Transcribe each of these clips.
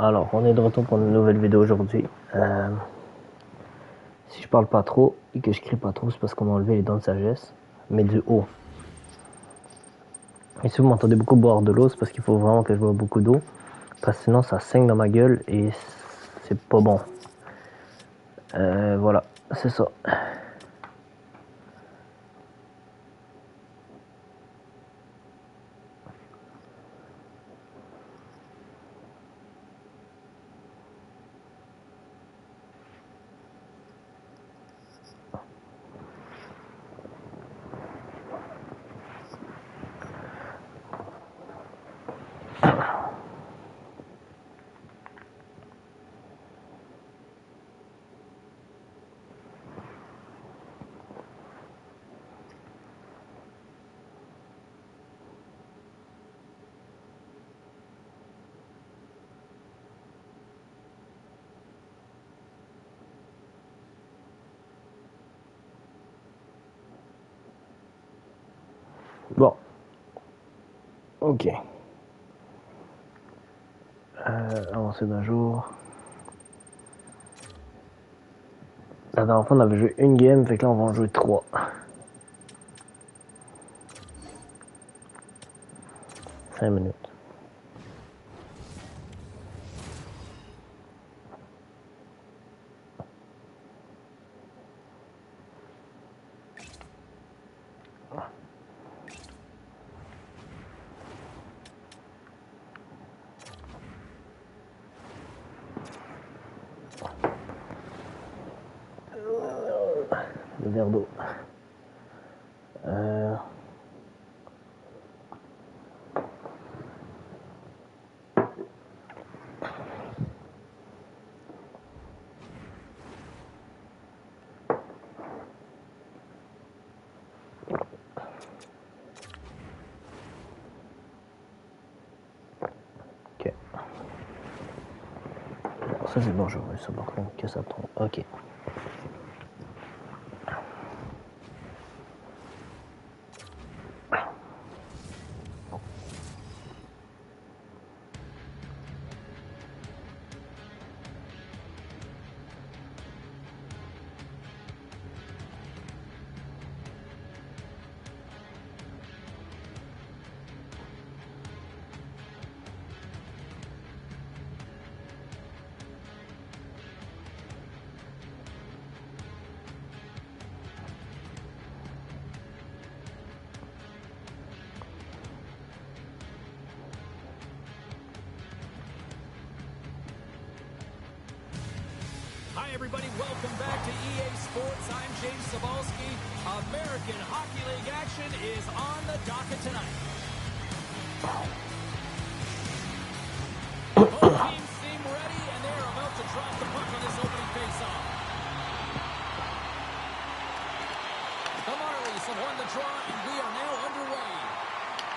Alors, on est de retour pour une nouvelle vidéo aujourd'hui. Si je parle pas trop et que je crie pas trop, c'est parce qu'on m'a enlevé les dents de sagesse, mais du haut. Et si vous m'entendez beaucoup boire de l'eau, c'est parce qu'il faut vraiment que je boive beaucoup d'eau, parce que sinon ça saigne dans ma gueule et c'est pas bon. Voilà, c'est ça. Bon. Ok. Avancée d'un jour. La dernière fois on avait joué une game, fait que là on va en jouer 3. Cinq minutes. Le verre d'eau. Ok. Bon, ça c'est dangereux, ça par contre, que ça tombe. Ok. Hi everybody, welcome back to EA Sports. I'm James Cebulski. American Hockey League action is on the docket tonight. Both teams seem ready and they're about to drop the puck on this opening faceoff. The Marlies have won the draw and we are now underway.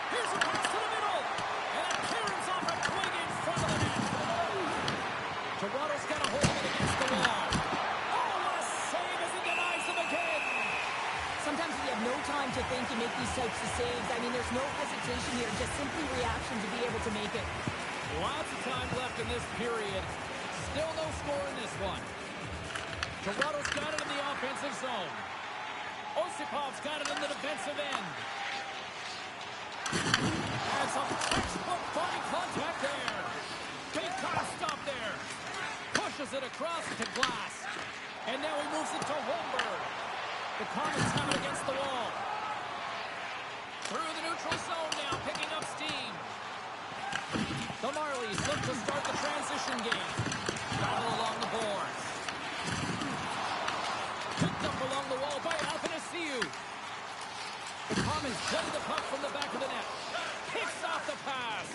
Here's a pass to the middle and a clearance off a twig in front of the net. Toronto's got a hold of it against the wall. Sometimes you have no time to think and make these types of saves. I mean, there's no hesitation here, just simply reaction to be able to make it. Lots of time left in this period. Still no score in this one. Toronto's got it in the offensive zone. Osipov's got it in the defensive end. And some textbook body contact there. Big car stop there. Pushes it across to Glass. And now he moves it to Holmberg. The Comets have it against the wall. Through the neutral zone now, picking up steam. The Marlies look to start the transition game. Battle along the boards. Picked up along the wall by Athanasiou. The Comets play the puck from the back of the net. Picks off the pass.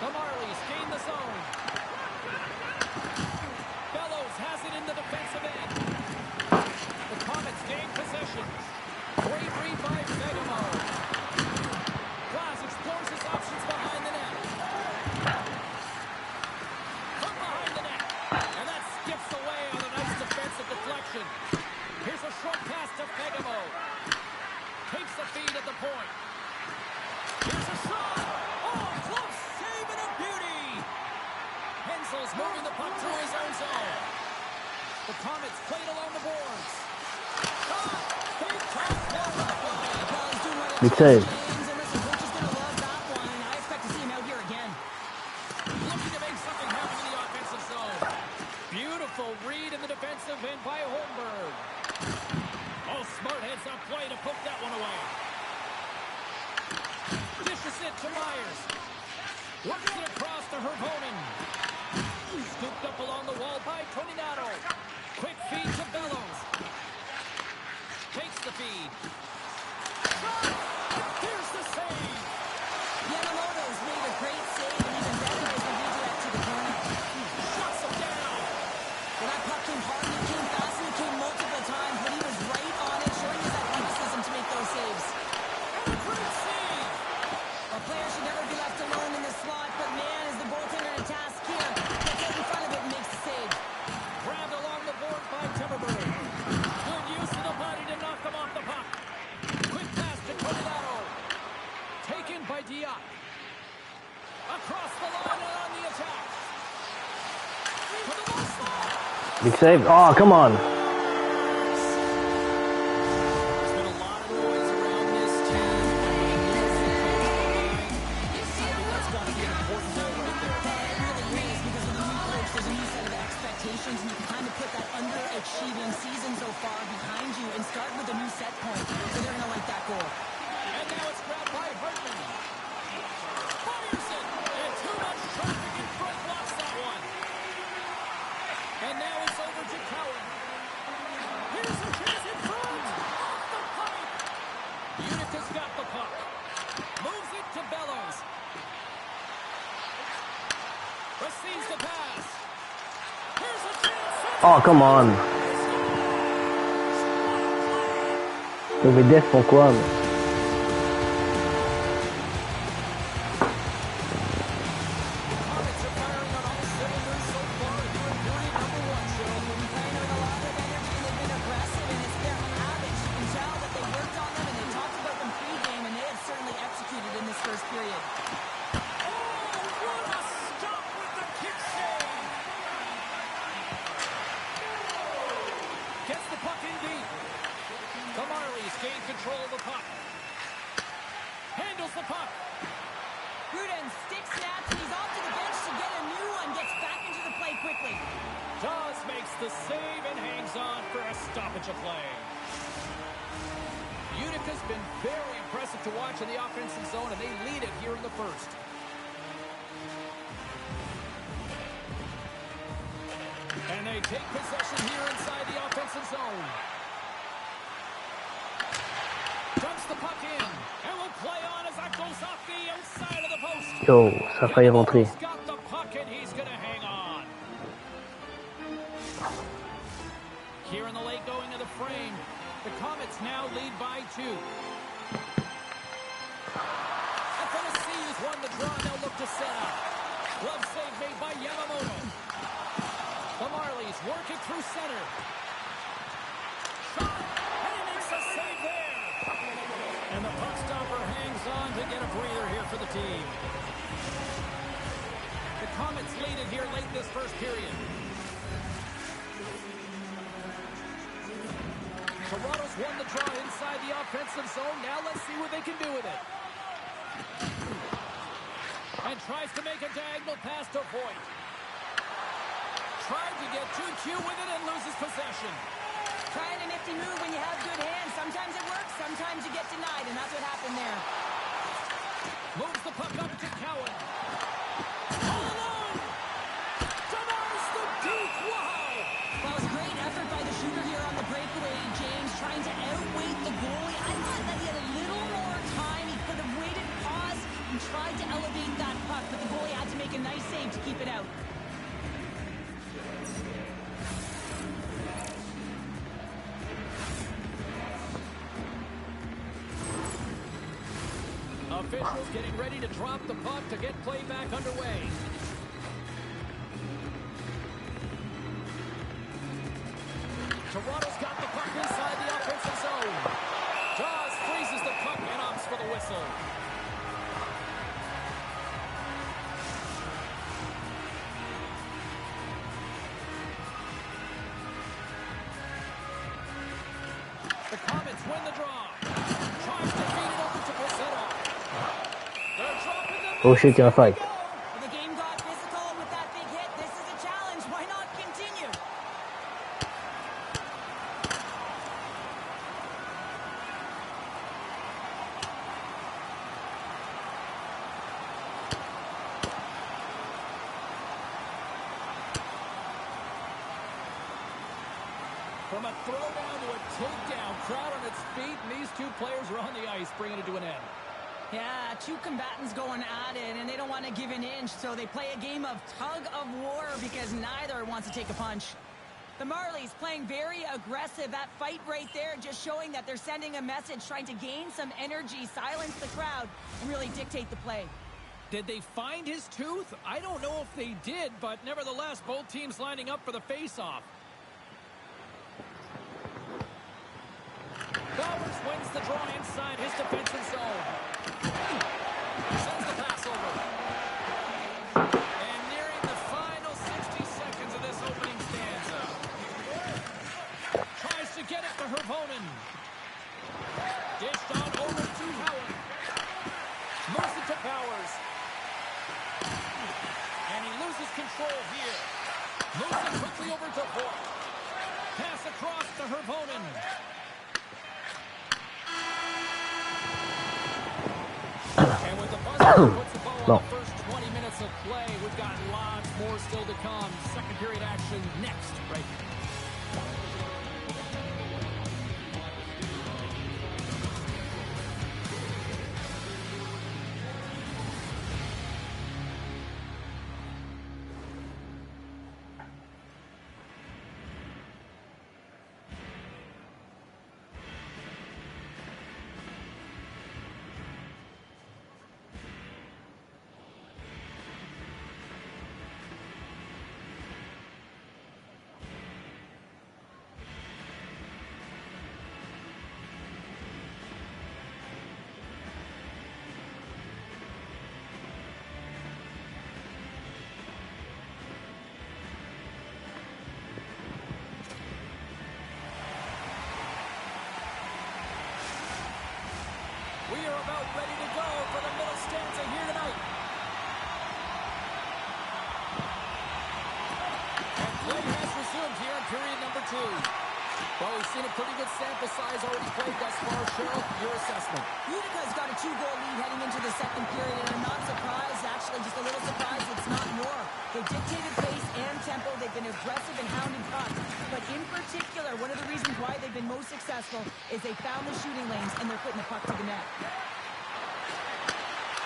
The Marlies gain the zone. Bellows has it in the defensive end. The Comets gain possession. Great read by Fegamo. Glass explores his options behind the net. From behind the net. And that skips away on a nice defensive deflection. Here's a short pass to Fegamo. Takes the feed at the point. Here's a shot. Oh, close save and a beauty. moving the puck to his own zone. The Comets played along the boards. Big top down the play. Well, he's doing what he Big can, save. James, and listen, coach is going to love that one. I expect to see him out here again. Looking to make something happen in the offensive zone. Beautiful read in the defensive end by Holmberg. Oh, smart heads-up play to poke that one away. Dishes it to Myers. Works it across to Hervonen. Scooped up along the wall by Toninato. Quick feed to Bellows. Takes the feed. Here's the save. Yamamoto's made a great save, and even better as the redirect to the corner. Shuts him down. Well, that puck came hard, and it came fast, and it came multiple times, but he was right on it, showing his athleticism to make those saves. And a great save. A player should never be left alone in the slot, but man, is the goaltender in a task here. Gets out in front of it and makes the save. Grabbed along the board by Timberberg. Good use of the body to knock him off the puck. Quick pass to Toninato. Taken by Diop. Across the line and on the attack. To the low slot. Big save. Oh, come on. There's been a lot of noise around this team. I think that's got to be an important goal right there. It really is, because of the new coach, there's a new set of expectations, and you can kind of put that underachieving season so far behind you and start with a new set point. So they're going to like that goal. And now it's grabbed by Hartman. Fires it. And too much traffic in front blocks that one. And now it's over to Cowan. Here's a chance in front. Off the pipe. Unica's got the puck. Moves it to Bellows. Receives the pass. Here's a chance. Oh, come on. Mais Def, pourquoi? Comets are firing on all cylinders so far here in period number 1, Cheryl. Playing with a lot of energy, and they've been aggressive, and it's their habits. You can tell that they worked on them, and they talked about them pre-game, and they have certainly executed in this first period. What a stop with the kick save. Gets the puck in deep. The Marlies gain control of the puck. Handles the puck. Gruden stick snaps, and he's off to the bench to get a new one. Gets back into the play quickly. Dawes makes the save and hangs on for a stoppage of play. Utica's been very impressive to watch in the offensive zone, and they lead it here in the first. And they take possession here inside the offensive zone. Dumps the puck in, and will play on as that goes off the outside of the post. Yo, ça a failli rentrer. He's got the puck, and he's going to hang on. Here in the late going of the frame, the Comets now lead by 2. Tennessee has won the draw. They'll look to set up. Glove save made by Yamamoto. The Marlies work it through center. Shot, and he makes a save there. And the puck stopper hangs on to get a breather here for the team. The Comets lead it here late this first period. Toronto's won the draw inside the offensive zone. Now let's see what they can do with it. And tries to make a diagonal pass to Voigt. Tried to get too cute with it and loses possession. Trying a nifty move when you have good hands. Sometimes it works, sometimes you get denied, and that's what happened there. Moves the puck up to Cowan. All alone! Denies the Duke! Wow! Well, it was a great effort by the shooter here on the breakaway, James, trying to outweight the goalie. I thought that he had a little more time. He could have waited, paused, and tried to elevate that puck, but the goalie had to make a nice save to keep it out. Officials getting ready to drop the puck to get play back underway. Toronto's got the puck inside the offensive zone. Dawes freezes the puck and opts for the whistle. The Comets win the draw. Tries to feed it over to Pacetta. They're dropping the Oh shit, il y a un fight. Well, the game got physical with that big hit. This is a challenge. Why not continue? From a throwdown to a takedown, crowd on its feet, and these two players are on the ice, bringing it to an end. Yeah, two combatants going at it, and they don't want to give an inch, so they play a game of tug of war because neither wants to take a punch. The Marlies playing very aggressive. That fight right there just showing that they're sending a message, trying to gain some energy, silence the crowd, and really dictate the play. Did they find his tooth? I don't know if they did, but nevertheless, both teams lining up for the face-off. Bowers wins the draw inside his defensive zone. Sends the pass over. And nearing the final 60 seconds of this opening stanza. Tries to get it to Hervonen. Dished on over to Howard. Moves it to Bowers. And he loses control here. Moves it quickly over to Voigt. Pass across to Hervonen. And with the buzzer puts the ball on the first 20 minutes of play, we've got lots more still to come. Second period action next, right here. We are about ready to go for the middle stanza here tonight. And play has resumed here in period number 2. Well, we've seen a pretty good sample size already played thus far. Cheryl, your assessment. Utica's got a 2-goal lead heading into the second period, and I'm not surprised, actually, just a little surprised it's not more. They dictated pace and tempo. They've been aggressive and hounding pucks. But in particular, one of the reasons why they've been most successful is they found the shooting lanes and they're putting the puck to the net.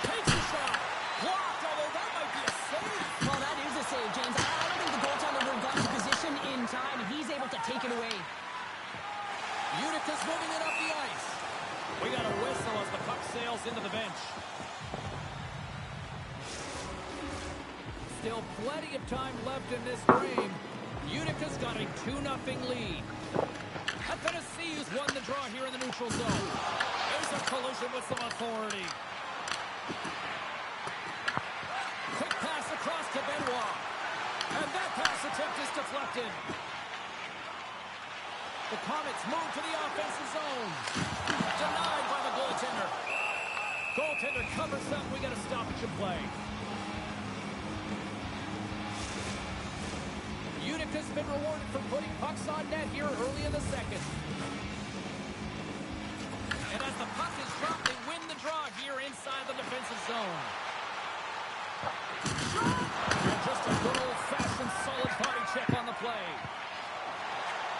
Takes a shot. Blocked, although that might be a save. Well, that is a save, James. I don't think the goaltender would have gotten to position in time, and he's able to take it away. Utica's moving it up the ice. We got a whistle as the puck sails into the bench. Still plenty of time left in this frame. Utica's got a 2-0 lead. A Tennessee who's won the draw here in the neutral zone. There's a collision with some authority. Quick pass across to Benoit. And that pass attempt is deflected. The Comets move to the offensive zone. Denied by the goaltender. Goaltender covers up. We got a stoppage of play. Utica's been rewarded for putting pucks on net here early in the second. And as the puck is dropped, they win the draw here inside the defensive zone. And just a good old-fashioned solid body check on the play.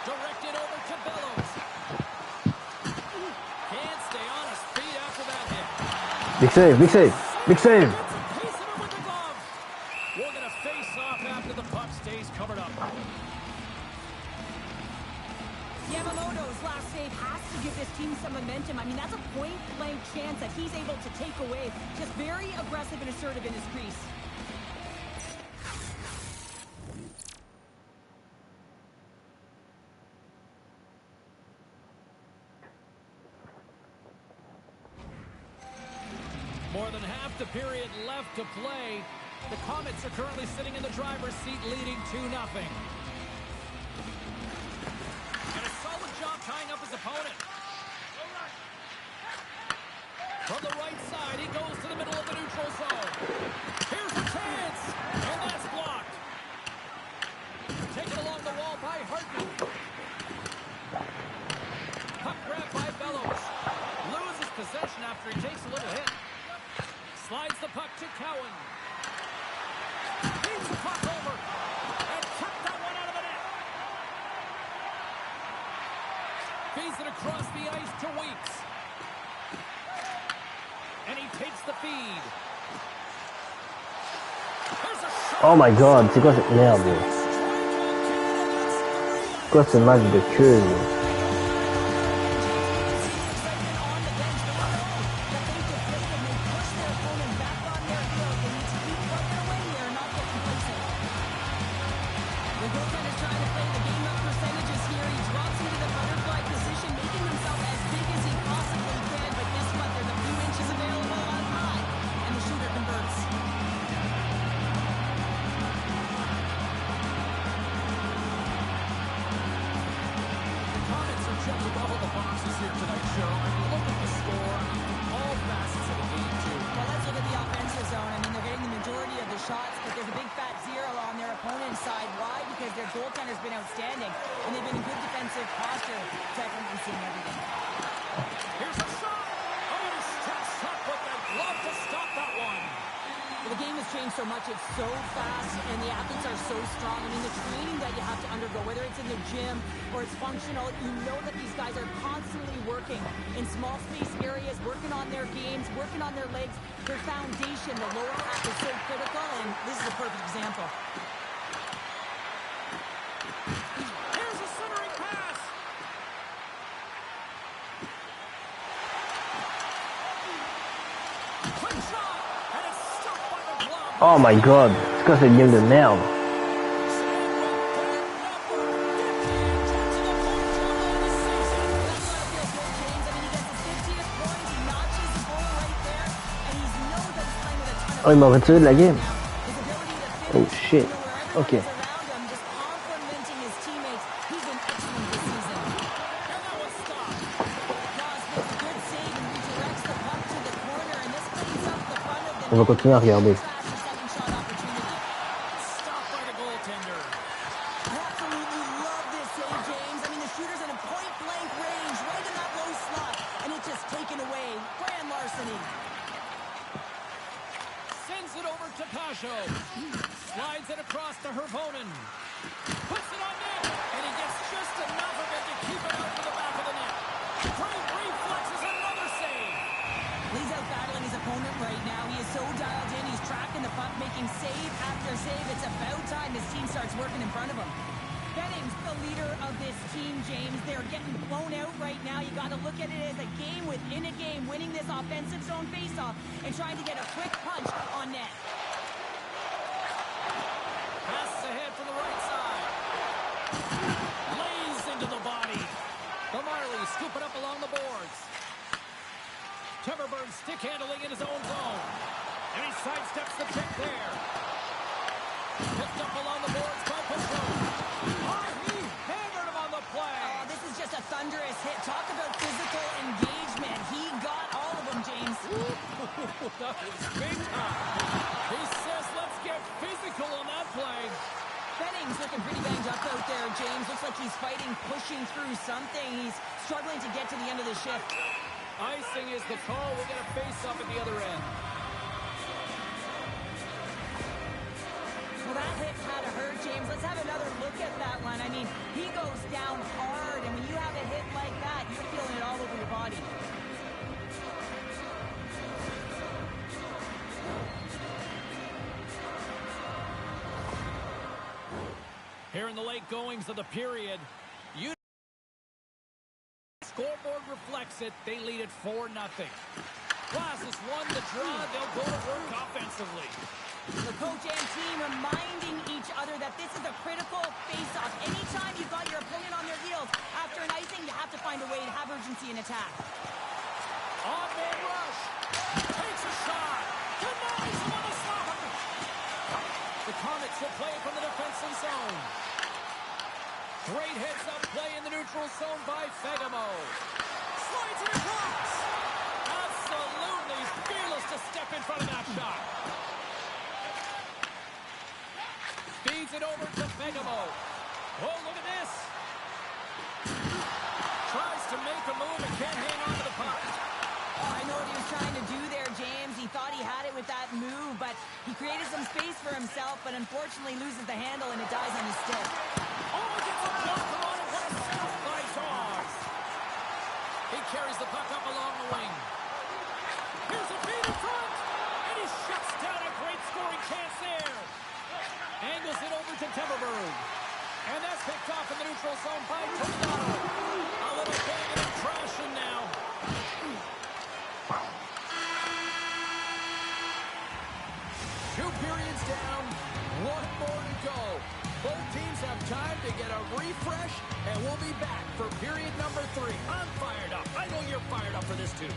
Directed over to Bellows. Can't stay on his feet after that hit. Big save, big save, big save. We're going to face off after the puck stays covered up. Yamamoto's last save has to give this team some momentum. I mean, that's a point-blank chance that he's able to take away. Just very aggressive and assertive in his crease. More than half the period left to play. The Comets are currently sitting in the driver's seat, leading 2-0. And a solid job tying up his opponent. From the right side, he goes to the middle of the neutral zone. Here's a chance, and that's blocked. Taken along the wall by Harden. Puck grab by Bellows. Loses possession after he takes a little hit. Slides the puck to Cowan. Beats the puck over. And kept that one out of the net. Feeds it across the ice to Weeks. And he takes the feed. There's a shot. Oh my god, c'est quoi cette merde? C'est quoi ce match de queue? So much, it's so fast, and the athletes are so strong. I mean, the training that you have to undergo, whether it's in the gym or it's functional, you know that these guys are constantly working in small space areas, working on their games, working on their legs, their foundation. The lower half is so critical, and this is a perfect example. Here's a centering pass. Quick shot, and it's stopped by the glove. Oh my god, c'est quoi cette game de merde? Oh, il m'a retiré de la game. Oh shit. Ok. On va continuer à regarder. Slides it across to Hervonen. Puts it on net, and he gets just enough of it to keep it out to the back of the net. Great reflexes, another save. He's out battling his opponent right now. He is so dialed in. He's tracking the puck, making save after save. It's about time his team starts working in front of him. Benning's the leader of this team, James. They're getting blown out right now. You got to look at it as a game within a game, winning this offensive zone faceoff and trying to get a quick punch on net. Passes ahead from the right side. Lays into the body. The Marlies scoop it up along the boards. Timberberg stick handling in his own zone. And he sidesteps the check there. Picked up along the boards by Picard. Oh, he hammered him on the play. Oh, this is just a thunderous hit. Talk about physical engagement. He got all of them, James. That was big time. He says, let's get physical on that play. Benning's looking pretty banged up out there, James. Looks like he's fighting, pushing through something. He's struggling to get to the end of the shift. Icing is the call. We'll get a face-off at the other end. Well, that hit had to hurt, James. Let's have another look at that one. I mean, he goes down hard, and when you have a hit like that, you're feeling it all over your body. Here in the late goings of the period, scoreboard reflects it. They lead it 4-0. Glass has won the draw. They'll go to work offensively. The coach and team reminding each other that this is a critical face-off. Anytime you've got your opponent on their heels after an icing, you have to find a way to have urgency in attack. On-man rush. Takes a shot. Denies him on the stop. The Comets will play it from the defensive zone. Great heads-up play in the neutral zone by Fagemo. Slides it across. Absolute make a move and can't hang on to the puck. Oh, I know what he was trying to do there, James. He thought he had it with that move, but he created some space for himself, but unfortunately loses the handle and it dies on his stick. Oh, he gets a blocker on it. What a stop by Jaws. He carries the puck up along the wing. Here's a feed in front, and he shuts down a great scoring chance there. Angles it over to Timberberg. And that's picked off in the neutral zone by Toronto. A little banging and crashing now. Two periods down, one more to go. Both teams have time to get a refresh, and we'll be back for period number 3. I'm fired up. I know you're fired up for this too.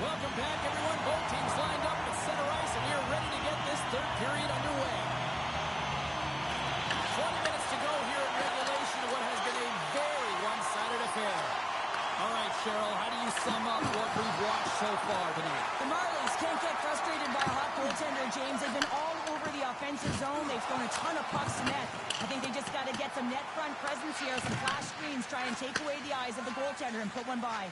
Welcome back, everyone. Both teams lined up at center ice, and we are ready to get this third period underway. 20 minutes to go here in regulation of what has been a very one-sided affair. All right, Cheryl, how do you sum up what we've watched so far tonight? The Marlies can't get frustrated by a hot goaltender, James. They've been all over the offensive zone. They've thrown a ton of pucks to net. I think they just got to get some net front presence here, some flash screens, try and take away the eyes of the goaltender and put one by.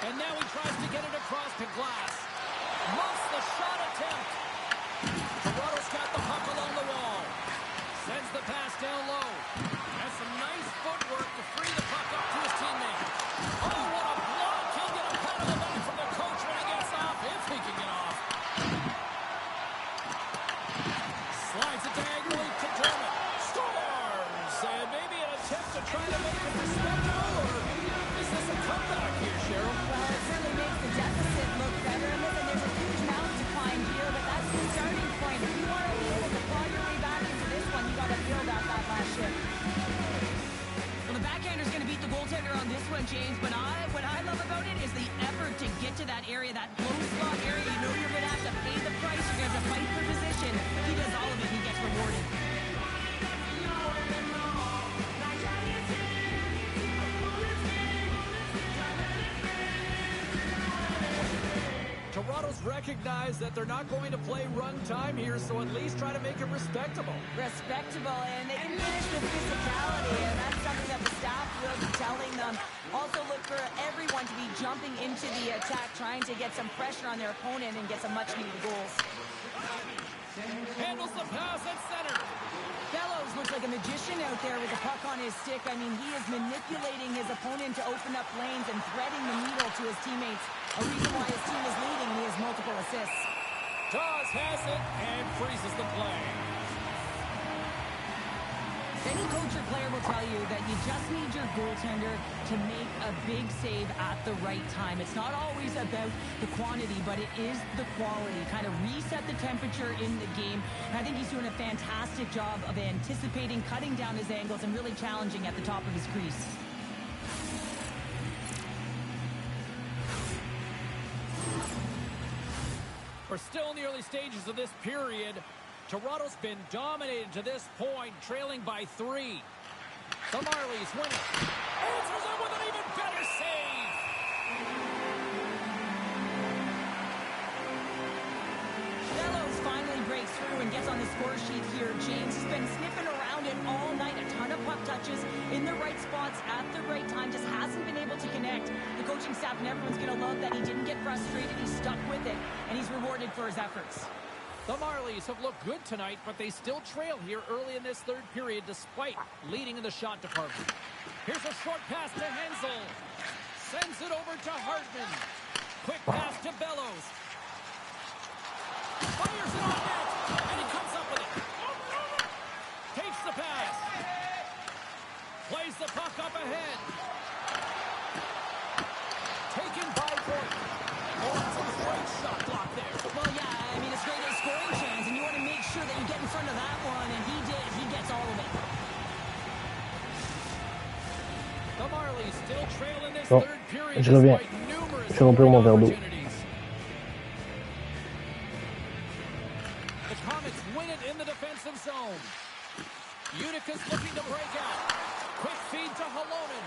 And now he tries to get it across to Glass. Muffs the shot attempt. Toronto's got the puck along the wall. Sends the pass down low. Has some nice footwork to free the puck up to his teammate. Oh, what a block. He'll get a pat on the back from the coach when he gets off, if he can get off. Slides it diagonally to Dermott. Scores! And maybe an attempt to try to make it respectable, or is this a comeback here, Cheryl? Well, it certainly makes the deficit look better. And listen, there's a huge mountain to climb here, but that's the starting point. If you want to be able to claw your way back into this one, you got to build out that last shift. Well, the backhander's going to beat the goaltender on this one, James, but what I love about it is the effort to get to that area, that close slot area. You know you're going to have to pay the price. You're going to have to fight for position. He does all of it. He gets rewarded. Toronto's recognized that they're not going to play run time here, so at least try to make it respectable. Respectable, and they can finish with physicality, and that's something that the staff will be telling them. Also look for everyone to be jumping into the attack, trying to get some pressure on their opponent and get some much-needed goals. Handles the pass at center. Bellows looks like a magician out there with the puck on his stick. I mean, he is manipulating his opponent to open up lanes and threading the needle to his teammates. A reason why his team is leading, and he has multiple assists. Dawes has it and freezes the play. Any coach or player will tell you that you just need your goaltender to make a big save at the right time. It's not always about the quantity, but it is the quality. Kind of reset the temperature in the game. And I think he's doing a fantastic job of anticipating, cutting down his angles, and really challenging at the top of his crease. We're still in the early stages of this period. Toronto's been dominated to this point, trailing by 3. The Marlies win it. Answers it with an even better save. Bellows finally breaks through and gets on the score sheet here. James has been sniffing around it all night. A ton of puck touches in the right spots at the right time. Just hasn't been able to connect. The coaching staff and everyone's going to love that he didn't get frustrated. He stuck with it, and he's rewarded for his efforts. The Marlies have looked good tonight, but they still trail here early in this third period despite leading in the shot department. Here's a short pass to Hensel. Sends it over to Hartman. Quick pass to Bellows. Fires it on net, and he comes up with it. Takes the pass. Plays the puck up ahead. Taken by Gordon. Oh, that's a great shot block there. Well, yeah, I mean, it's great at scoring chance, and you want to make sure that you get in front of that trail in this Bon, third period je reviens. despite numerous Je vais remplir mon verre d'eau. opportunities. The Comets win it in the defensive zone. Unica's looking to break out. Quick feed to Halonen.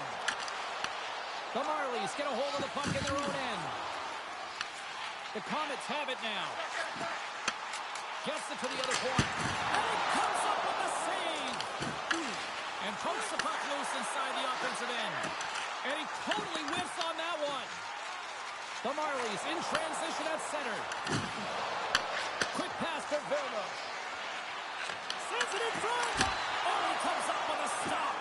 The Marlies get a hold of the puck in their own end. The Comets have it now. Gets it to the other point. And he comes up with a save. And pokes the puck loose inside the offensive end. And he totally whiffs on that one. The Marlies in transition at center. Quick pass to Vilma. Sends it in front. Oh, he comes up with a stop.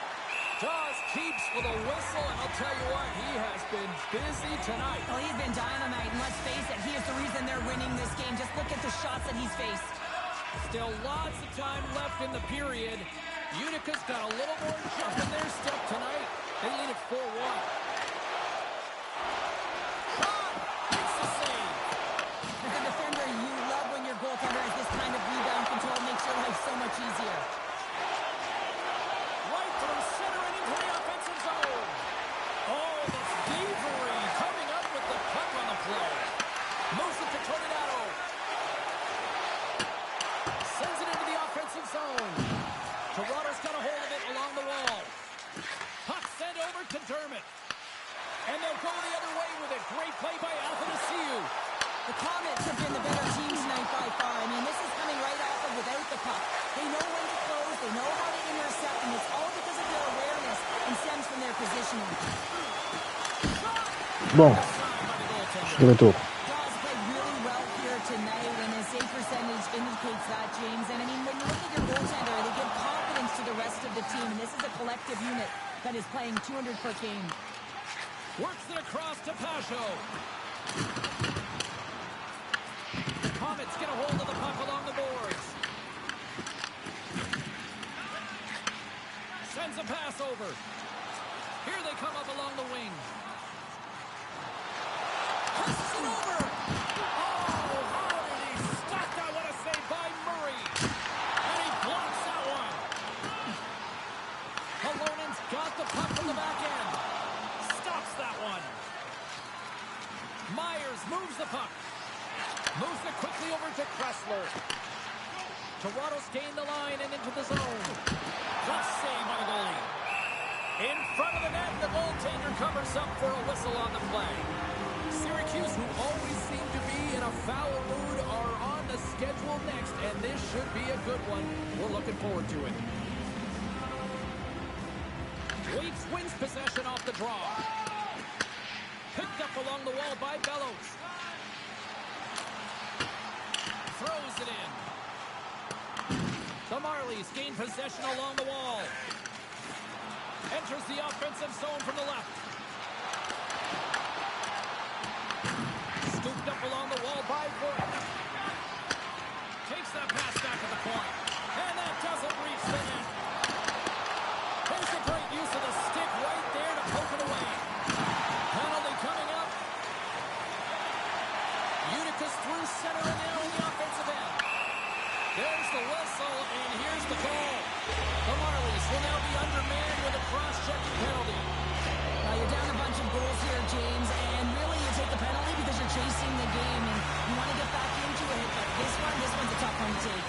Dawes keeps with a whistle, and I'll tell you what, he has been busy tonight. Well, he's been dynamite, and let's face it, he is the reason they're winning this game. Just look at the shots that he's faced. Still lots of time left in the period. Unica's got a little more jump in their step tonight. They lead at 4-1. Shot! It's a save. As a defender, you love when your goaltender has this kind of rebound control. It makes your life so much easier. Right through center and into the offensive zone. Oh, the thievery coming up with the puck on the play. Moves it to Tornado. Sends it into the offensive zone. Toronto's got a hold of it along the wall. Puck sent over to Dermott. And they'll go the other way with it. Great play by Athanasiou. The Comets have been the better team tonight by far. I mean, this is coming right off of without the puck. They know when to close, they know how to intercept, and it's all because of their awareness and stems from their positioning. Bon, je suis de retour. Dawes played really well here tonight, and his save percentage indicates that, James. And I mean, when you look at your goaltender, they give confidence to the rest of the team. And this is a collective unit that is playing 200 per game. Works it across to Pasho. Comets get a hold of the puck along the boards. Sends a pass over. Here they come up along the wing. Passes it over. Oh, how did he stop that? What a save by Murray. And he blocks that one. Halonen's got the puck from the back end. Stops that one. Myers moves the puck. Moves it quickly over to Kressler. Toronto's gained the line and into the zone. Good save by the goalie. In front of the net, the goaltender covers up for a whistle on the play. Syracuse, who always seem to be in a foul mood, are on the schedule next, and this should be a good one. We're looking forward to it. Waits wins possession off the draw. Picked up along the wall by Bellows. Throws it in. The Marlies gain possession along the wall. Enters the offensive zone from the left. Scooped up along the wall by Burke. Takes that pass back at the point. And that doesn't reach the net. There's a great use of the stick right there to poke it away. Penalty coming up. Unica's through center and now in the offensive end. There's the whistle, and here's the call. The Marlies will now be undermanned with a cross-checking penalty. Now you're down a bunch of goals here, James, and really you take the penalty because you're chasing the game, and you want to get back into it, but this one's a tough one to take.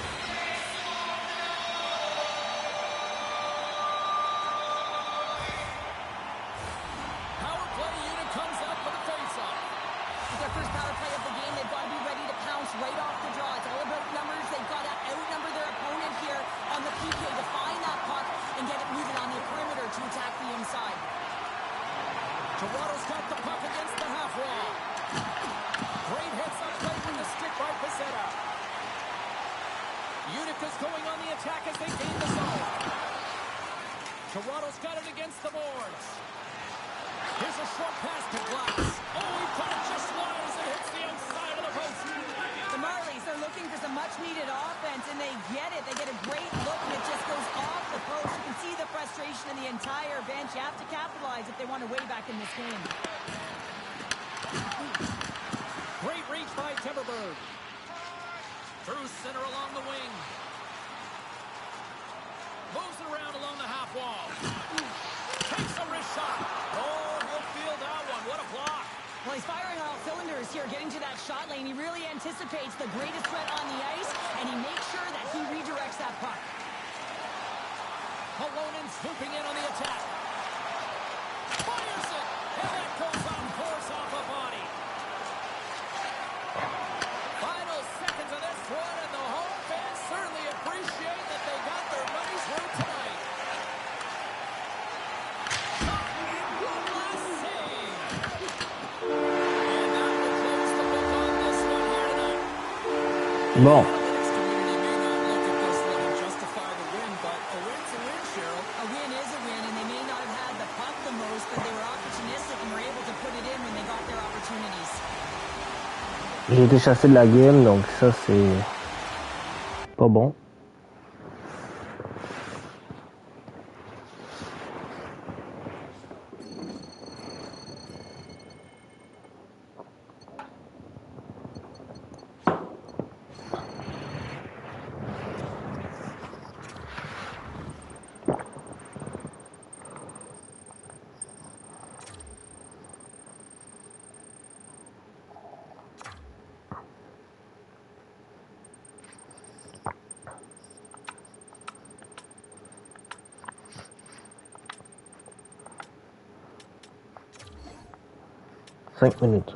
Power play unit comes out for the face-off. Their first power play of the game, they've got to be ready to pounce right off the draw. It's all about numbers. They've got to outnumber their opponent here on the PK to find that puck and get it moving on the perimeter to attack the inside. Toronto's got the puck against the half wall. Great hits up play with the stick by Pizzetta. Unica's going on the attack as they gain the zone. Toronto's got it against the boards. Here's a short pass to Glass. Oh, he put it just wide as it hits the outside of the post. The Marlies are looking for some much-needed offense, and they get it. They get a great look, and it just goes off the post. You can see the frustration in the entire bench. You have to capitalize if they want to way back in this game. Great reach by Timberberg. Through center along the wing. Moves it around along the half wall. Takes a wrist shot. Oh, he'll Well, he's firing on all cylinders here, getting to that shot lane. He really anticipates the greatest threat on the ice, and he makes sure that he redirects that puck. Halonen swooping in on the attack. Fires it, and that goes on course off a body. Final seconds of this one, and the home fans certainly appreciate that they got their money's worth tonight. Last save. And that will close the book on this one here tonight. Bon. Analytics community may not look at this one and justify the win, but a win's a win, Cheryl. A win is a win, and they may not have had the puck the most, but they were opportunistic and were able to put it in when they got their opportunities. J'ai été chassé de la game, donc ça c'est pas bon. Cinq minutes.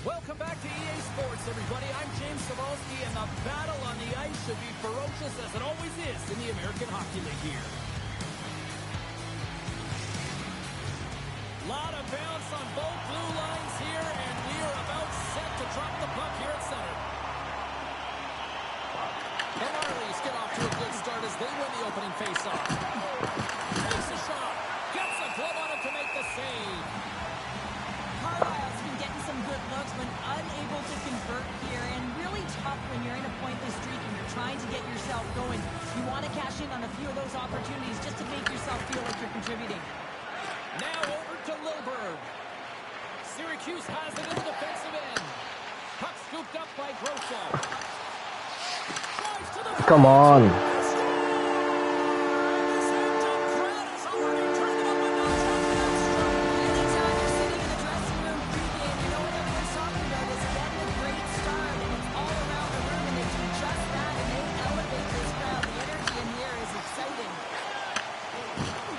Welcome back to EA Sports, everybody. I'm James Cebulski, and the battle on the ice should be ferocious as it always is in the American Hockey League here. Lot of bounce on both blue lines here, and we are about set to drop the puck here at center. The Marlies get off to a good start as they win the opening faceoff. Takes a shot, gets a glove on it to make the save. Carlisle's been getting some good looks, but unable to convert here, and really tough when you're in a pointless streak and you're trying to get yourself going. You want to cash in on a few of those opportunities just to make yourself feel like you're contributing. Now over to Lilberg. Syracuse has it in the defensive end. Puck scooped up by Grosso. Drives to the Come on. Anytime you're sitting in the dressing room pregame, you know what everyone's talking about is getting a great start, and it's all around the room, and they do just that, and they elevate this crowd. The energy in here is exciting.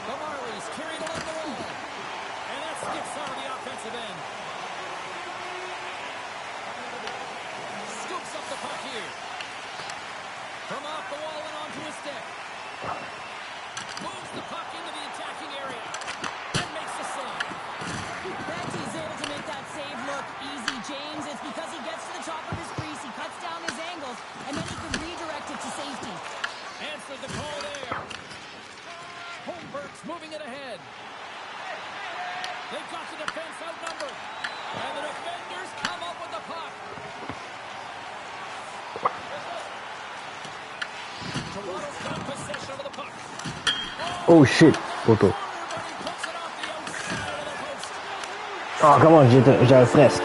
The Marlies carried along the wall. And that skips out of the offensive end. Scoops up the puck here. From off the wall and onto his stick. Moves the puck into the attacking area. And makes the save. Betty's able to make that save look easy, James. It's because he gets to the top of his crease, he cuts down his angles, and then he can redirect it to safety. Answered the call there. Holmberg's moving it ahead. They've got the defense outnumbered. And the defenders come up with the puck. Toronto's got possession of the puck. Oh shit, auto. Corner, but he puts it off the outside of the post. Oh, comment j'ai presque.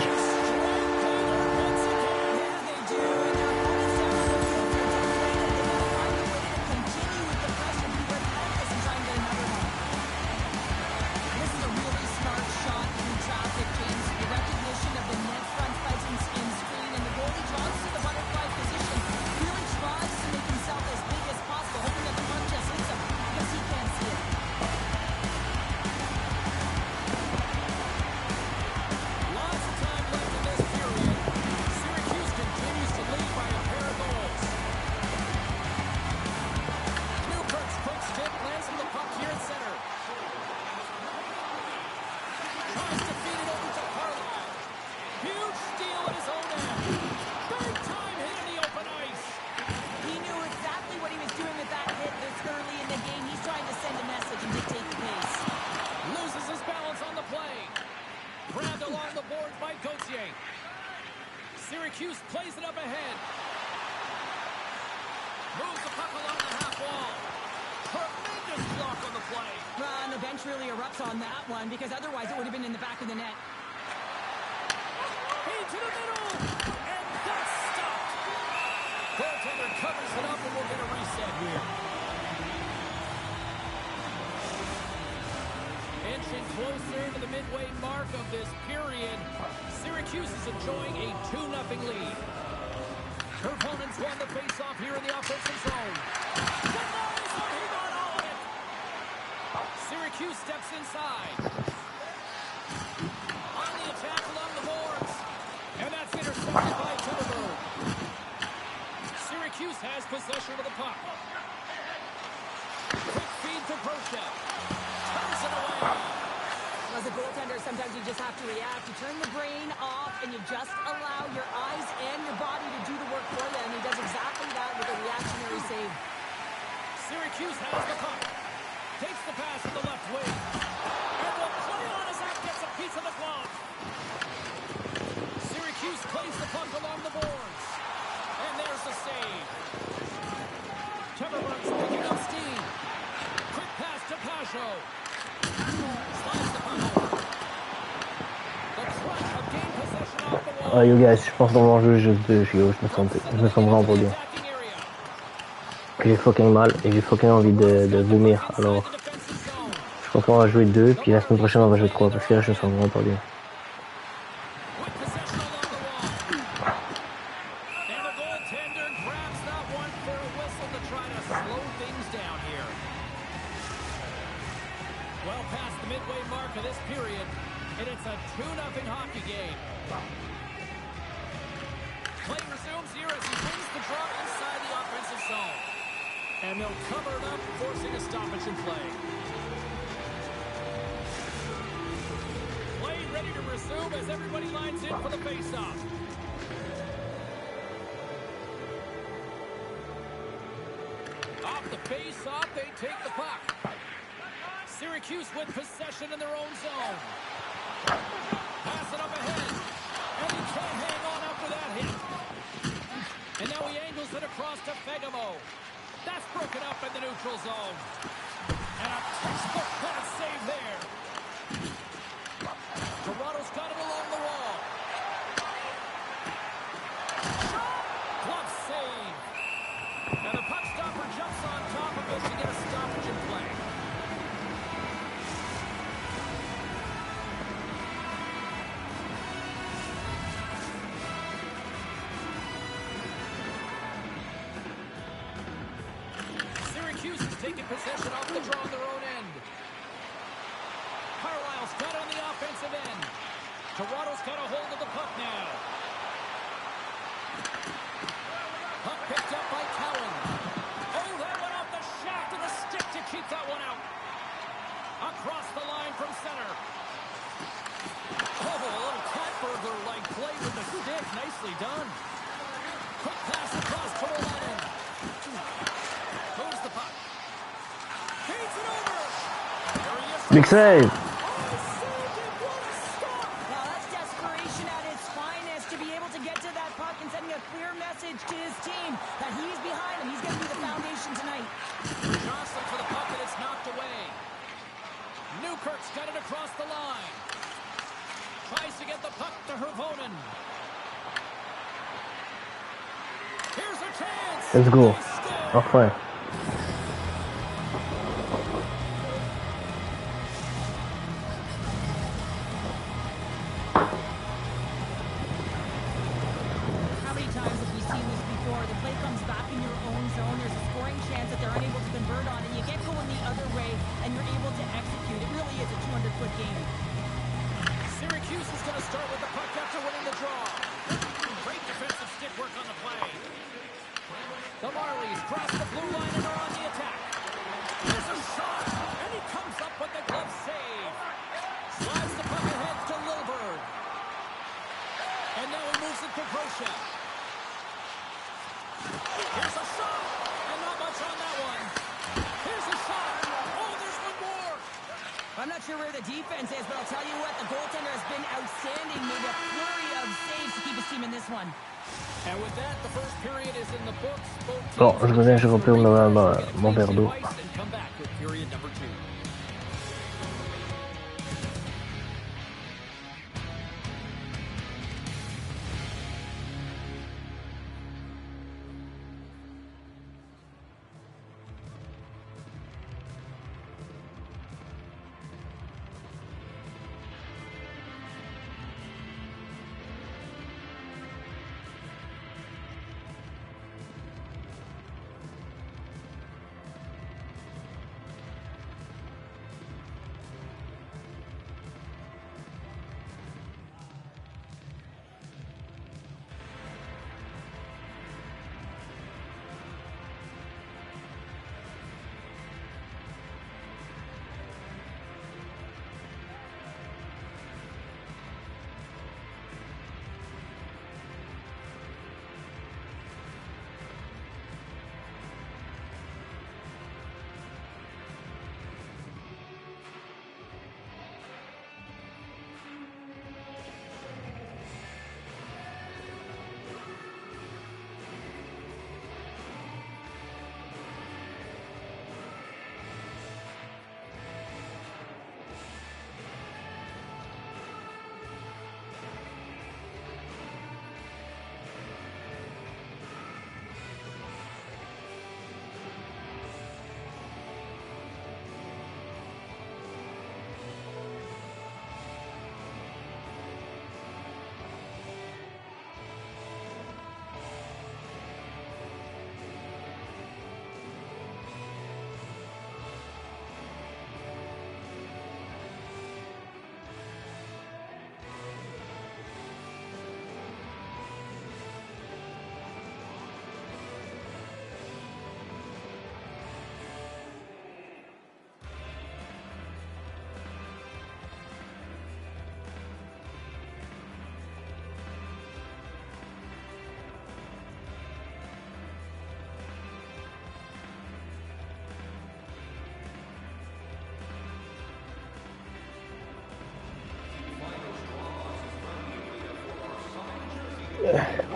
Syracuse plays it up ahead. Moves the puck along the half wall. Tremendous block on the play. Well, and the bench really erupts on that one because otherwise it would have been in the back of the net. Into the middle. And that's stopped. Goaltender covers it up and we'll get a reset here. Inching closer to the midway mark of this period. Syracuse is enjoying a 2-0 lead. Her opponents won the face-off here in the offensive zone. He got all of it. Syracuse steps inside. On the attack along the boards. And that's intercepted by Tilleberg. Syracuse has possession of the puck. Quick feed to Broshev. Turns it away. As a goaltender, sometimes you just have to react. You turn the brain off and you just allow your eyes and your body to do the work for them. He does exactly that with a reactionary save. Syracuse has the puck. Takes the pass to the left wing. And will play on as that gets a piece of the glove. Syracuse plays the puck along the boards. And there's the save. Tilleberg's picking up steam. Quick pass to Pajot. Slides the puck over. The Crunch have gained possession off the wall. Ah yo guys, je pense qu'on va jouer juste 2, je me sens vraiment pas bien. J'ai fucking mal et j'ai fucking envie de vomir, alors je pense qu'on va jouer 2, puis la semaine prochaine on va jouer 3, parce que là je me sens vraiment pas bien. Well past the midway mark of this period, and it's a 2-0 hockey game. Play resumes here as he wins the draw inside the offensive zone. And they'll cover it up, forcing a stoppage in play. Play ready to resume as everybody lines in for the faceoff. Off the faceoff, they take the puck. Syracuse with possession in their own zone. Pass it up ahead. And he can't hang on after that hit. And now he angles it across to Fegamo. That's broken up in the neutral zone. And a textbook pass save there. Toronto's got it along the wall. Glove save. And the puck stopper jumps on top of it to get a stoppage in play. Syracuse is taking possession off the draw on their own end. Carlisle's got it on the offensive end. Toronto's got a hold of the puck now. Puck picked up by Cowan. Oh, that went off the shaft of the stick to keep that one out. Across the line from center. Oh, a little cat burglar-like play with the stick. Nicely done. Quick pass across to Rolanen. Moves the puck. Feeds it over. There he is. Big save! To get to that puck and sending a clear message to his team that he's behind him. He's going to be the foundation tonight. Newkirk's got it across the line. Tries to get the puck to Hervonen. Here's a chance. Let's go. Enfin. How many times have we seen this before? The play comes back in your own zone. There's a scoring chance that they're unable to convert on, and you get going the other way, and you're able to execute. It really is a 200-foot game. Syracuse is going to start with the puck after winning the draw. Great defensive stick work on the play. The Marlies cross the blue line and are on the attack. There's a shot, and he comes up with the glove save. Slides the puck ahead to Lilburn. And now he moves it to Grosha. Here's a shot, and not much on that one. Here's a shot. Oh, there's one more. I'm not sure where the defense is, but I'll tell you what, the goaltender has been outstanding. Made a flurry of saves to keep his team in this one. And with that, the first period is in the books. Bon, je reviens, je retourne mon verre d'eau. And come back with period number 2.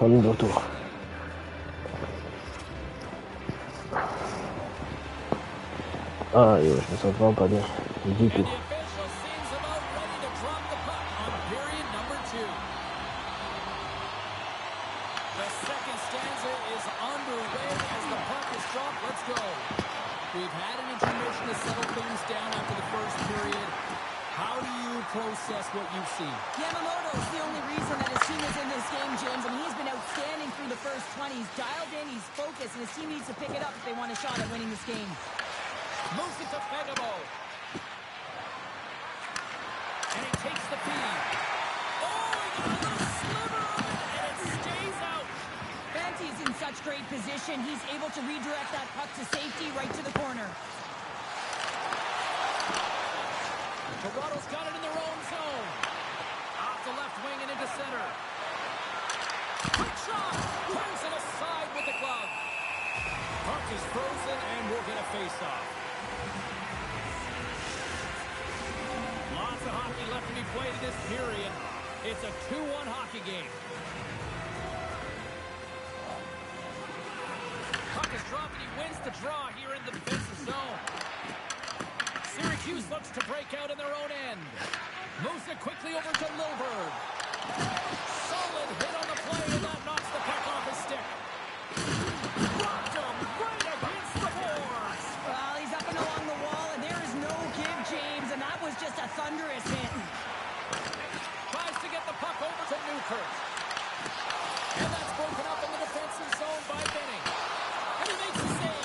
On est de retour. Ah, yo, je me sens vraiment pas bien. Du tout. We've had an intermission to settle things down after the first period. How do you process what you've seen? Yamamoto is the only reason that his team is in this game, James, and he's been outstanding through the first 20. He's dialed in, he's focused, and his team needs to pick it up if they want a shot at winning this game. Moves it to Fegabo. And he takes the feed. Oh, he got a little sliver of it, and it stays out. Fanti's in such great position. He's able to redirect that puck to safety right to the corner. Toronto's got it in their own zone. Off the left wing and into center. Quick shot. Turns it aside with the glove. Puck is frozen and we'll get a face-off. Lots of hockey left to be played in this period. It's a 2-1 hockey game. Puck is dropped and he wins the draw here in the defensive zone. Syracuse looks to break out in their own end. Moves it quickly over to Milberg. Solid hit on the play, and that knocks the puck off his stick. Rocked him right against the boards. Well, he's up and along the wall, and there is no give, James, and that was just a thunderous hit. Tries to get the puck over to Newkirk. And that's broken up in the defensive zone by Benning. And he makes a save.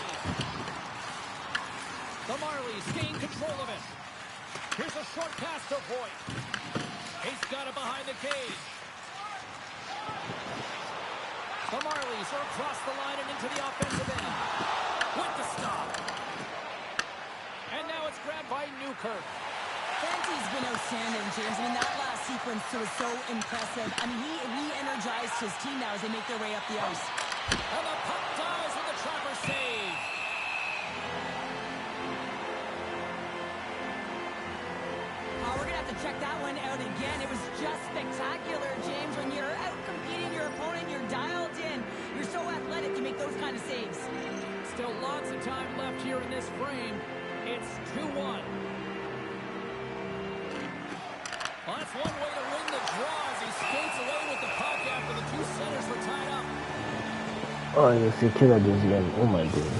The Marlies gain control of it. Here's a short pass to Voigt. He's got it behind the cage. The Marlies are across the line and into the offensive end. With the stop. And now it's grabbed by Newkirk. Fanti's been outstanding, James. I mean, that last sequence was so impressive. I mean, he re-energized his team now as they make their way up the ice. And the puck dies with the Trapper save. We're going to have to check that one out again. It was just spectacular, James. When you're out competing your opponent, you're dialed in. You're so athletic, you make those kind of saves. Still lots of time left here in this frame. It's 2-1. Well, that's one way to win the draw as he skates away with the puck after the two centers were tied up. Oh, c'est que la deuxième. Oh my god.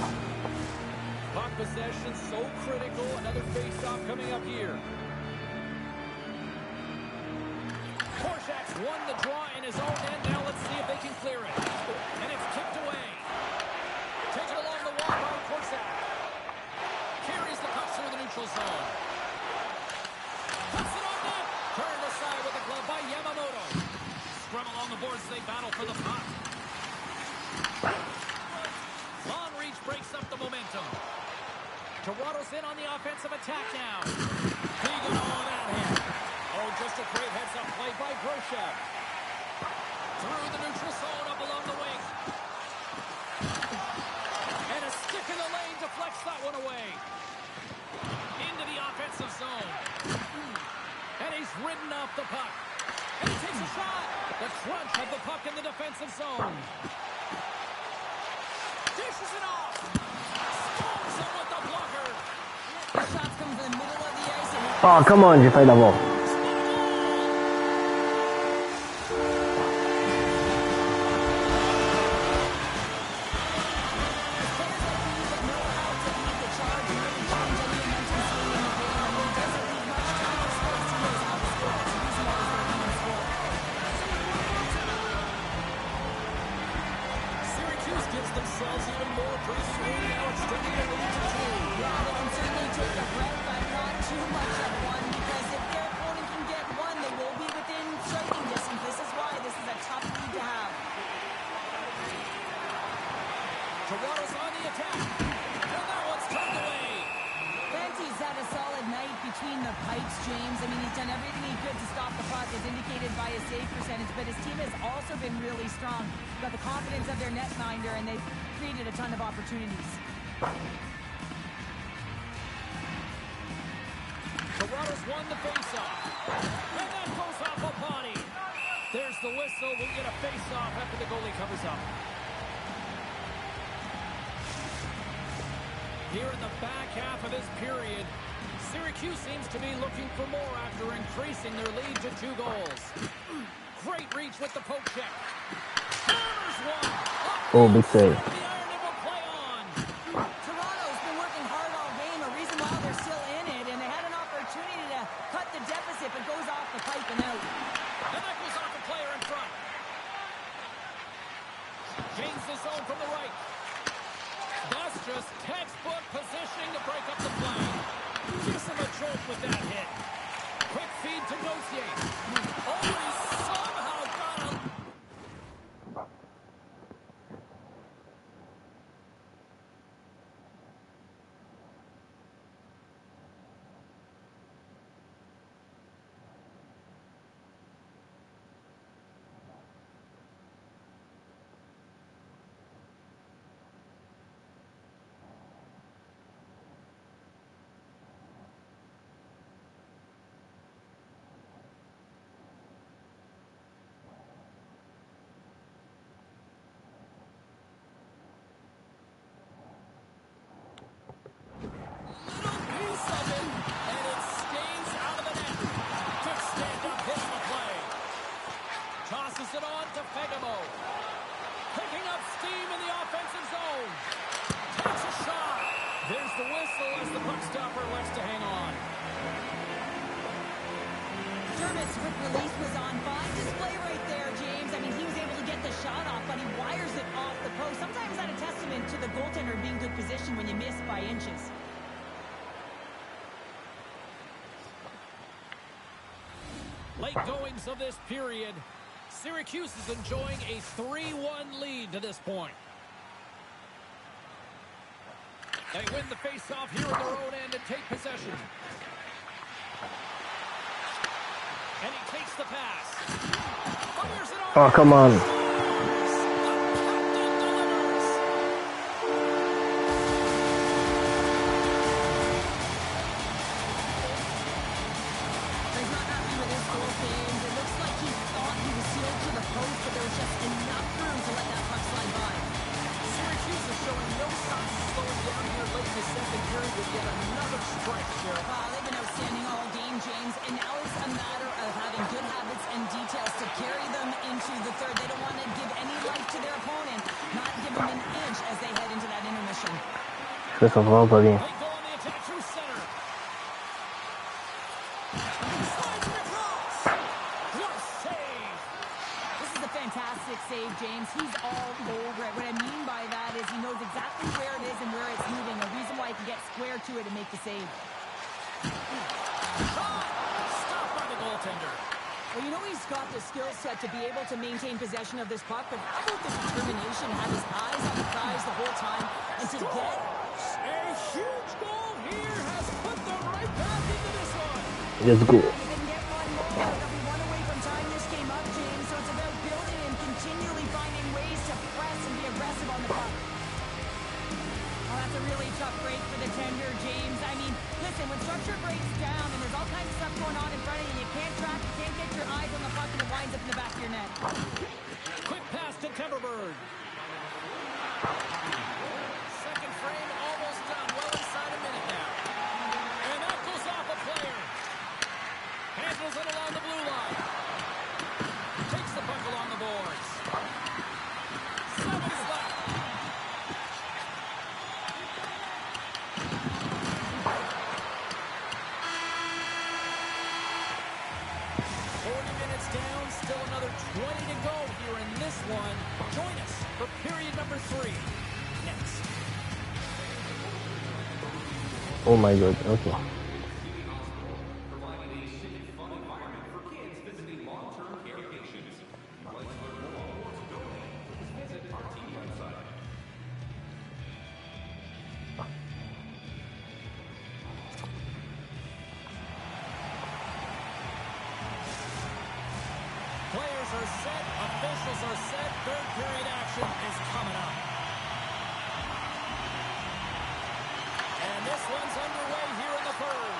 Puck possession so critical. Another face-off coming up here. Korczak's won the draw in his own end. Now let's see if they can clear it. And it's tipped away. Taken along the wall by Korczak. Carries the puck through the neutral zone. Cuts it on net. Turned aside with the glove by Yamamoto. Scrum along the boards as they battle for the puck. Long reach breaks up the momentum. Toronto's in on the offensive attack now. He got all that hit. Oh, just a great heads-up play by Groshev. Through the neutral zone up along the wing. And a stick in the lane deflects that one away. Into the offensive zone. And he's ridden off the puck. And he takes a shot. The crunch of the puck in the defensive zone. Dishes it off. Stones him with the blocker. The shots come from the middle of the ice. And Oh, come on, j'ai failli l'avoir. Syracuse gives themselves even more pretty soon. Now extending their lead to 2. yeah, they can certainly take a breath, but not too much at one, because if their opponent can get one, they will be within striking distance. This is why this is a tough lead to have. Toronto's on the attack. And that one's turned away. Fanti's had a solid night between the pipes, James. I mean, he's done everything he could to stop the puck, as indicated by his save percentage, but his team has also been really strong. Got the confidence of their netminder, and they've created a ton of opportunities. Toronto's won the faceoff. And that goes off a body. There's the whistle. We'll get a faceoff after the goalie covers up. Here in the back half of this period, Syracuse seems to be looking for more after increasing their lead to 2 goals. Great reach with the poke check. Hammers one. Oh, big save. The iron it will play on. Toronto's been working hard all game, a reason why they're still in it, and they had an opportunity to cut the deficit, but goes off the pipe and out. And that goes off the player in front. Gains the zone from the right. That's just textbook positioning to break up the play. Gives him a jolt with that hit. Quick feed to Gauthier. Oh, he somehow got him. McDermott's quick release was on fine display right there, James. I mean, he was able to get the shot off, but he wires it off the post. Sometimes that's a testament to the goaltender being good position when you miss by inches. Late goings of this period. Syracuse is enjoying a 3-1 lead to this point. They win the face-off here in their own end and take possession. And he takes the pass. Fires it on. Oh, come on. He's not happy with his goal, James. It looks like he thought he was sealed to the post, but there was just enough room to let that puck slide by. Syracuse is showing no signs of slowing down here late in the second period with yet another strike, Sheriff. Wow, they've been outstanding all game, James, and now it's a matter of having good habits and details to carry them into the third. They don't want to give any life to their opponent, not give them an inch as they head into that intermission. Je me sens vraiment pas bien. They go on the attack through center. This is a fantastic save, James. He's all over it. What I mean by that is he knows exactly where it is and where it's moving. A reason why he can get square to it and make the save. Stopped by the goaltender. Well, you know he's got the skill set to be able to maintain possession of this puck, but how about the determination to have his eyes on the prize the whole time and to get... A huge goal here has put them right back into this one. Let's go. They didn't get one more. They'll be one away from tying this game up, James, so it's about building and continually finding ways to press and be aggressive on the puck. Oh, that's a really tough break for the tender, James. I mean, listen, when structure breaks down and there's all kinds of stuff going on in front of you, you can't track, you can't get your eyes on the puck, and it winds up in the back of your net. Quick pass to Timberberg. Second frame almost done. Well inside a minute now. And that goes off a player. Handles it along the blue line. Takes the puck along the boards. 7 left. Down, still another 20 to go here in this one. Join us for period number 3 next. Oh my god, okay. Players are set, officials are set, third period action is coming up. And this one's underway here in the third.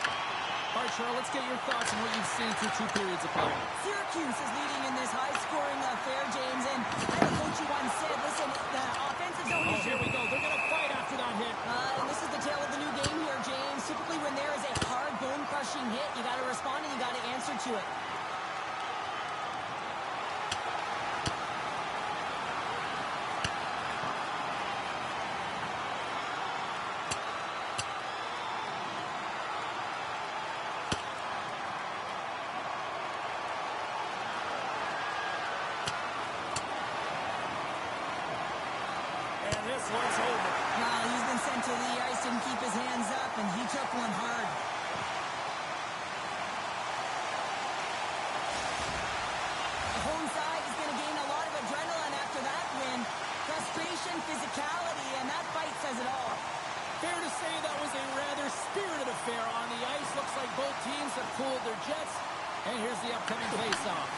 All right, Cheryl, let's get your thoughts on what you've seen through 2 periods of play. Syracuse is leading in this high-scoring affair, James, and I had a coach who once said, listen, the offensive zone is... Here we go. They're going to fight after that hit. And this is the tale of the new game here, James. Typically when there is a hard, bone-crushing hit, you got to respond and you got to answer to it. This one's over. Well, he's been sent to the ice, didn't keep his hands up, and he took one hard. The home side is going to gain a lot of adrenaline after that win. Frustration, physicality, and that fight says it all. Fair to say that was a rather spirited affair on the ice. Looks like both teams have cooled their jets. And here's the upcoming face-off.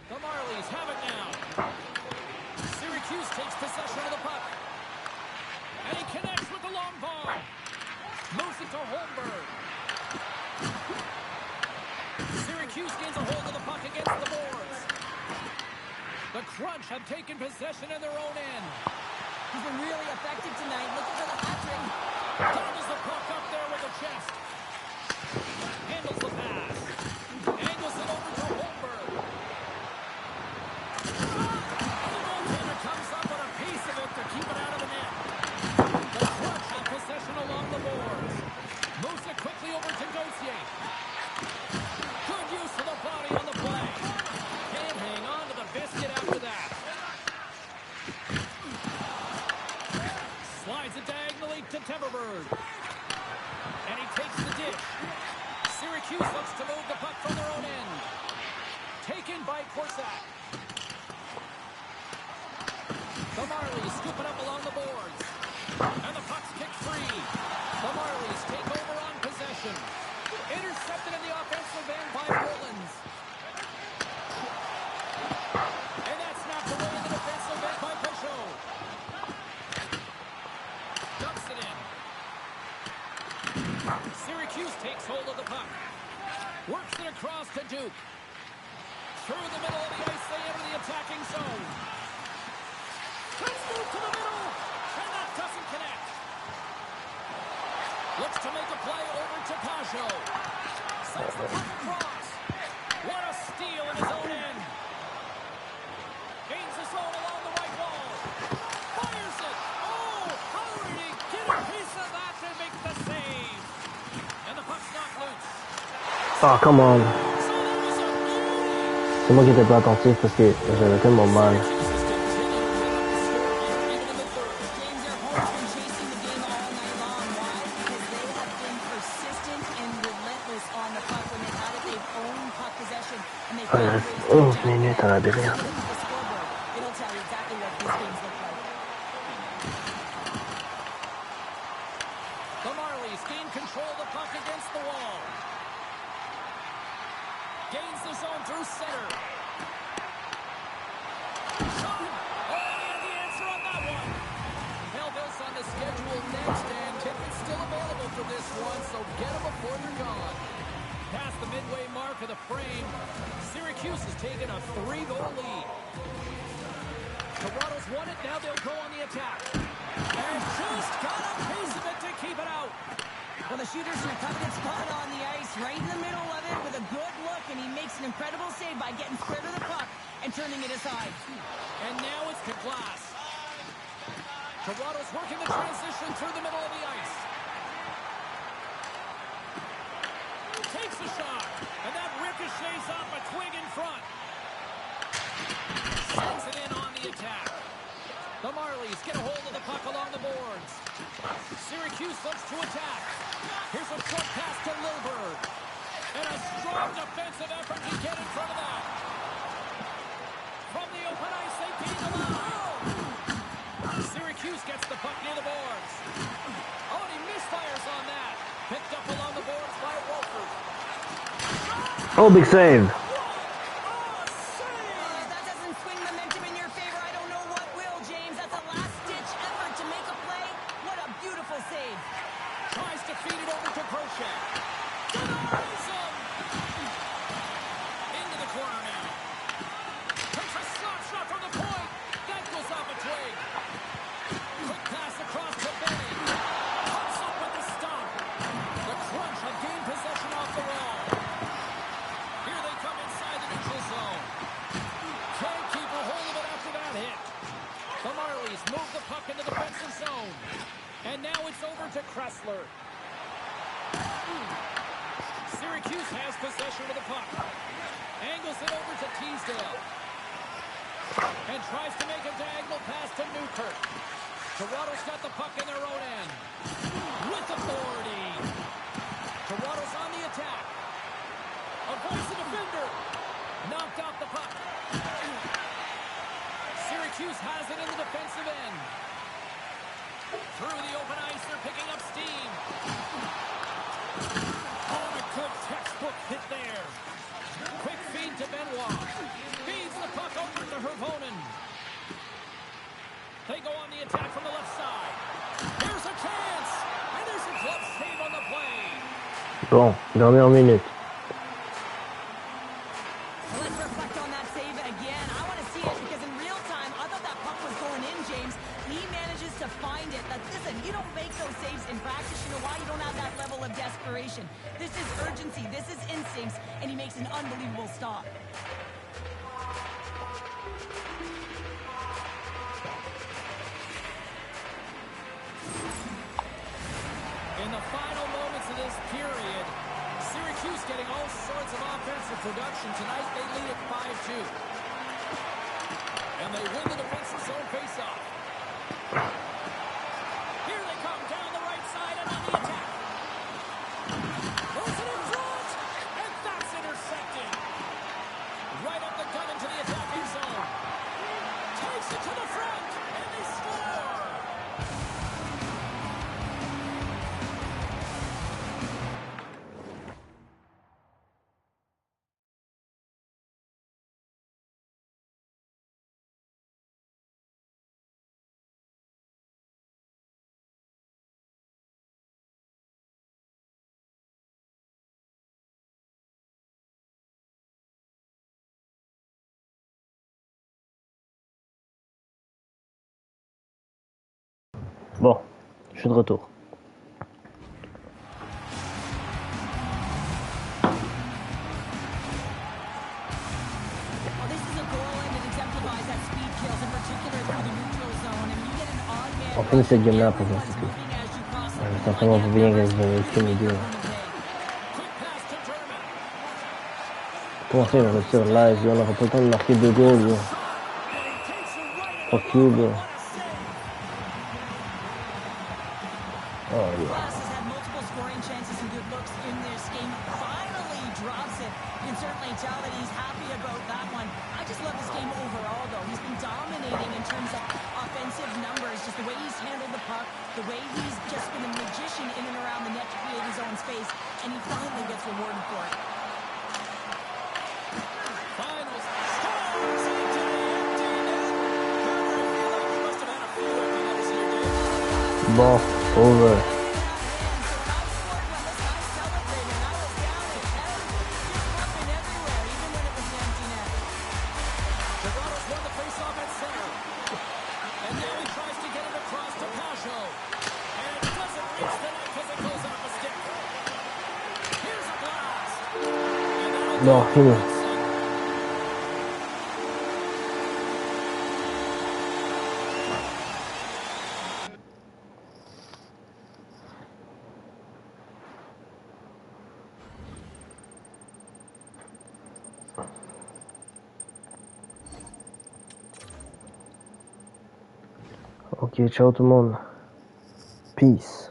The Marlies have it now. Syracuse takes possession of the puck. And he connects with the long ball. Holmberg. Syracuse gains a hold of the puck against the boards. The Crunch have taken possession in their own end. He's been really effective tonight, looking for the hat trick. Gobbles the puck up there with the chest. Handles the pass. Angles it over to Holmberg. The goaltender comes up with a piece of it to keep it out of the net. The Crunch have possession along the boards. Moves it quickly over to Gauthier. Good use of the body on the play. Can't hang on to the biscuit after that. Slides it diagonally to Temperberg. And he takes the dish. Syracuse looks to move the puck from their own end. Taken by Corsac. The Marlies scoop it up along the boards. And the puck's kicked free. The Marlies take over on possession. Intercepted in the offensive end by Rollins. And that's snapped away in the defensive end by Peugeot. Dumps it in. Syracuse takes hold of the puck. Works it across to Duke. Through the middle of the ice, they enter the attacking zone. Let's move to the middle. And that doesn't connect. Looks to make a play over to Peugeot. Sends the puck across. What a steal in his own end. Gains the zone along the right wall. Fires it. Oh, how did he get a piece of that to make the save? And the puck's not loose. Ah, come on. So there was a beauty. C'est moi qui étais pas attentif parce que j'avais tellement mal. Ah, il reste 11 minutes à la dernière. The Marlies gain control of the puck against the wall. Gains the zone through center. Shot! Oh, and the answer on that one. Belleville's on the schedule next, and tickets still available for this one, so get them before they're gone. Past the midway mark of the frame, Syracuse has taken a 3-goal lead. Toronto's won it, now they'll go on the attack. And just got a piece of it to keep it out. Well, the shooter's in a coveted spot on the ice, right in the middle of it with a good look, and he makes an incredible save by getting square to the puck and turning it aside. And now it's to Glass. Toronto's working the transition through the middle of the ice. Takes the shot, and that ricochets off a twig in front. Sends it in on the attack. The Marlies get a hold of the puck along the boards. Syracuse looks to attack. Here's a short pass to Lilberg. And a strong defensive effort to get in front of that. From the open ice, they gain the line. Syracuse gets the puck near the boards. Oh, and he misfires on that. Picked up along the boards by Wolford. Oh, big save. That doesn't swing momentum in your favor. I don't know what will, James. That's a last-ditch effort to make a play. What a beautiful save. Tries to feed it over to Prochek. Denies him. Into the corner now. Takes a slap shot from the point. That goes off a twig. Quick pass across to Benning. Cuts up with the stop. The Crunch have gained possession off the wall. Here they come inside the neutral zone. Can't keep a hold of it after that hit. The Marlies move the puck into the defensive zone. And now it's over to Kressler. Syracuse has possession of the puck. Angles it over to Teasdale. And tries to make a diagonal pass to Newkirk. Toronto's got the puck in their own end. With authority. Toronto's on the attack. Avoids the defender. Knocked off the puck. Syracuse has it in the defensive end. Through the open ice, they're picking up steam. Oh, a good textbook hit there. Quick feed to Benoit. Feeds the puck over to Hervonen. They go on the attack from the left side. Here Bon, dernière minute. Let's reflect on that save again. I want to see it because in real time, I thought that puck was going in, James. He manages to find it. But listen, you don't make those saves in practice. You know why? You don't have that level of desperation. This is urgency. This is instincts. And he makes an unbelievable stop. In the final moments of this period, Syracuse getting all sorts of offensive production. Tonight they lead at 5-2. And they win the defensive zone faceoff. Here they come down the right side and on the attack. Throws it in front, and that's intercepted. Right up the gut into the attacking zone. Takes it to the front, and they score. Bon, je suis de retour. Well, this is a goal and it exemplifies that speed kills, in particular through the neutral zone. And you get an odd man. On finit cette game-là pour moi, Everyone's c'est tout. moving as you cross the Je sens vraiment pas bien que je vais finir les deux. Quick pass to German. Comment ça, on est sur live, on n'aura pas le temps de marquer 2 goals, yo. Fuck you, bro. Oh, yeah. Glass has had multiple scoring chances and good looks in this game. Finally drops it. You can certainly tell that he's happy about that one. I just love this game overall, though. He's been dominating in terms of offensive numbers, just the way he's handled the puck, the way he's just been a magician in and around the net to create his own space, and he finally gets rewarded for it. Finals. Scores into the empty net. Trevor, I feel like you must have had a few empty netters here, Dave. Bon, over. Toronto's won the faceoff at center. And now he tries to get it across to Pasho. And it doesn't reach the net because it goes off the stick. Here's a blast. And that'll Bon, do it fini. for us. Ok, ciao tout le monde. Peace.